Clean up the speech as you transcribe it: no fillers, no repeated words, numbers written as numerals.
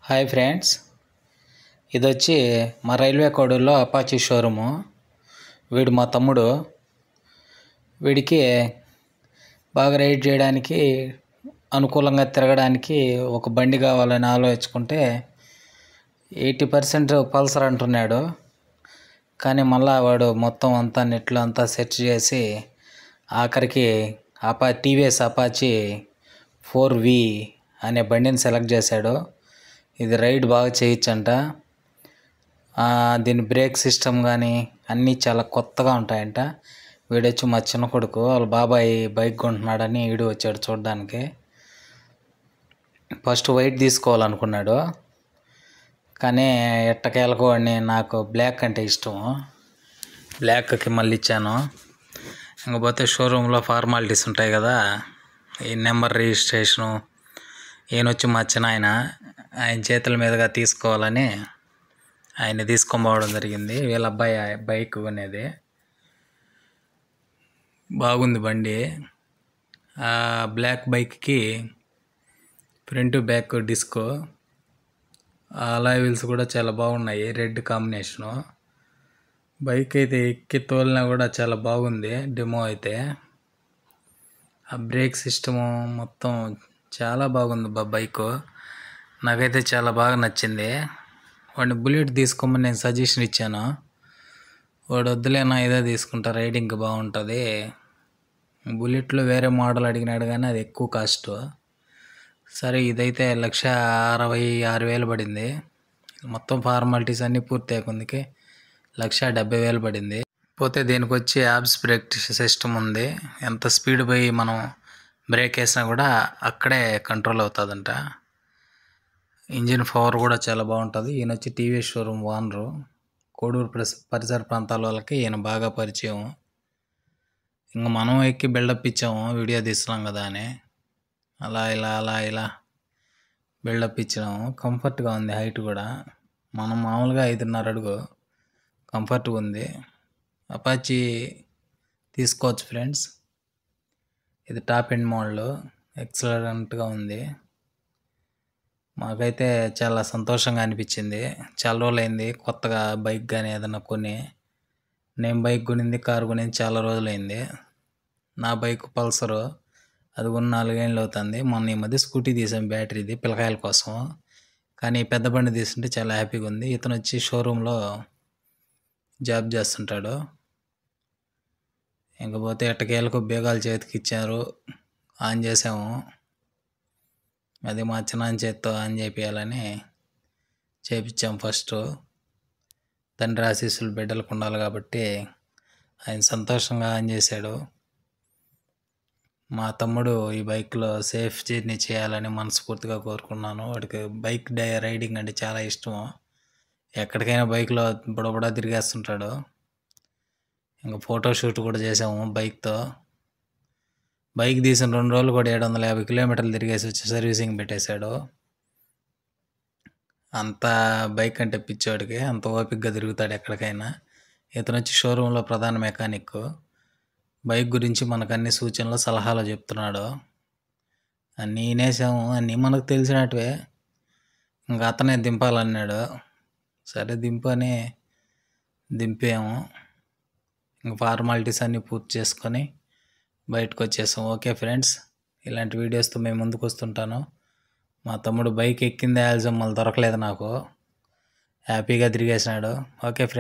Hi friends, ఇది వచ్చి మా రైల్వే కోడూరులో అపాచీ షోరూము. వీడు మా తమ్ముడు. వీడికి బాగా రైడ్ చేయడానికి, అనుకూలంగా తిరగడానికి ఒక బండి కావాలని ఆలోచించుకుంటే 80% పల్సర్ అంటున్నాడు. కానీ మళ్ళా వాడు మొత్తం అంతా నెట్లో అంతా సెర్చ్ చేసి ఆఖరికి టీవీఎస్ అపాచీ 4V అనే బండిని సెలెక్ట్ చేశాడు. ఇది రైడ్ బాగా చేయొచ్చంట. దీని బ్రేక్ సిస్టమ్ కానీ అన్నీ చాలా కొత్తగా ఉంటాయంట. వీడొచ్చి మా చిన్న కొడుకు, వాళ్ళ బాబాయ్ బైక్ కొంటున్నాడని వీడు వచ్చాడు చూడడానికి. ఫస్ట్ వైట్ తీసుకోవాలనుకున్నాడు, కానీ ఎట్టకేలకు వాడిని, నాకు బ్లాక్ అంటే ఇష్టం, బ్లాక్కి మళ్ళీ ఇచ్చాను. ఇంకపోతే షోరూంలో ఫార్మాలిటీస్ ఉంటాయి కదా, ఈ నెంబర్ రిజిస్ట్రేషను, ఈయనొచ్చి మా చిన్న ఆయన చేతుల మీదుగా తీసుకోవాలని ఆయన తీసుకొని పోవడం జరిగింది. వీళ్ళ అబ్బాయి బైక్ అనేది బాగుంది బండి. బ్లాక్ బైక్కి ఫ్రంట్ బ్యాక్ డిస్కో, అలాయ్ వీల్స్ కూడా చాలా బాగున్నాయి, రెడ్ కాంబినేషను. బైక్ అయితే ఎక్కి తోలినా కూడా చాలా బాగుంది డెమో అయితే. ఆ బ్రేక్ సిస్టము మొత్తం చాలా బాగుంది బైకు. నాకైతే చాలా బాగా నచ్చింది. వాడిని బుల్లెట్ తీసుకోమని నేను సజెషన్ ఇచ్చాను. వాడు వద్దులేనా ఇదే తీసుకుంటా, రైడింగ్కి బాగుంటుంది. బుల్లెట్లో వేరే మోడల్ అడిగినాడు కానీ అది ఎక్కువ కాస్ట్. సరే ఇదైతే 1,66,000 పడింది. మొత్తం ఫార్మాలిటీస్ అన్నీ పూర్తి అయ్యేకొందుకి 1,70,000 పడింది. పోతే దీనికి వచ్చి యాబ్స్ బ్రేక్ సిస్టమ్ ఉంది. ఎంత స్పీడ్ పోయి మనం బ్రేక్ వేసినా కూడా అక్కడే కంట్రోల్ అవుతుందంట. ఇంజిన్ పవర్ కూడా చాలా బాగుంటుంది. ఈయన వచ్చి టీవీఎస్ షోరూమ్ ఓనరు. కోడూరు పరిసర ప్రాంతాల వాళ్ళకి ఈయన బాగా పరిచయం. ఇంకా మనం ఎక్కి బిల్డప్ ఇచ్చాము, వీడియో తీస్తున్నాం కదా అని. అలా ఇలా బిల్డప్ ఇచ్చినాము. కంఫర్ట్గా ఉంది, హైట్ కూడా మనం మామూలుగా 5.5 అడుగు కంఫర్ట్గా ఉంది. అపాచీ తీసుకోవచ్చు ఫ్రెండ్స్. ఇది టాప్ ఎండ్ మోడల్, ఎక్సలెంట్గా ఉంది. మాకైతే చాలా సంతోషంగా అనిపించింది. చాలా రోజులైంది కొత్తగా బైక్ కానీ ఏదైనా కొని. నేను బైక్ కొనింది, కారు కొనింది చాలా రోజులైంది. నా బైక్ పల్సరు, అది కొన్ని 4 ఏళ్ళు అవుతుంది. మొన్న ఈ మధ్య స్కూటీ తీసాం బ్యాటరీది పిల్లకాయల కోసం. కానీ పెద్ద బండి తీసుకుంటే చాలా హ్యాపీగా ఉంది. ఇతను వచ్చి షోరూంలో జాబ్ చేస్తుంటాడు. ఇంకపోతే ఎట్టకేలకు బేగాలు చేతికి ఇచ్చారు, ఆన్ చేసాము. అది మా చిన్న చేతితో ఆన్ చేయించాలని చేయించాం ఫస్ట్. తండ్రి ఆశీస్సులు బిడ్డలకు ఉండాలి కాబట్టి ఆయన సంతోషంగా ఆన్ చేశాడు. మా తమ్ముడు ఈ బైక్లో సేఫ్ జర్నీ చేయాలని మనస్ఫూర్తిగా కోరుకున్నాను. వాడికి బైక్ రైడింగ్ అంటే చాలా ఇష్టం. ఎక్కడికైనా బైక్లో బుడబుడా తిరిగేస్తుంటాడు. ఇంకా ఫోటోషూట్ కూడా చేసాము బైక్తో. బైక్ తీసిన 2 రోజులు కూడా 750 కిలోమీటర్లు తిరిగేసి వచ్చి సర్వీసింగ్ పెట్టేశాడు. అంత బైక్ అంటే పిచ్చోడికి, అంత ఓపికగా తిరుగుతాడు ఎక్కడికైనా. ఇతను వచ్చి షోరూంలో ప్రధాన మెకానిక్. బైక్ గురించి మనకు అన్ని సూచనలు సలహాలు చెప్తున్నాడు. అన్నీ వినేసాము, అన్నీ మనకు తెలిసినట్టువే. ఇంకా అతనే దింపాలన్నాడు. సరే దింపని దింపాము. ఇంక ఫార్మాలిటీస్ అన్నీ పూర్తి చేసుకొని బయటకు వచ్చేసాం. ఓకే ఫ్రెండ్స్, ఇలాంటి వీడియోస్తో మేము ముందుకు వస్తుంటాను. మా తమ్ముడు బైక్ ఎక్కిందే ఆల్జమ్ మళ్ళీ దొరకలేదు నాకు, హ్యాపీగా తిరిగేసినాడు. Okay friends.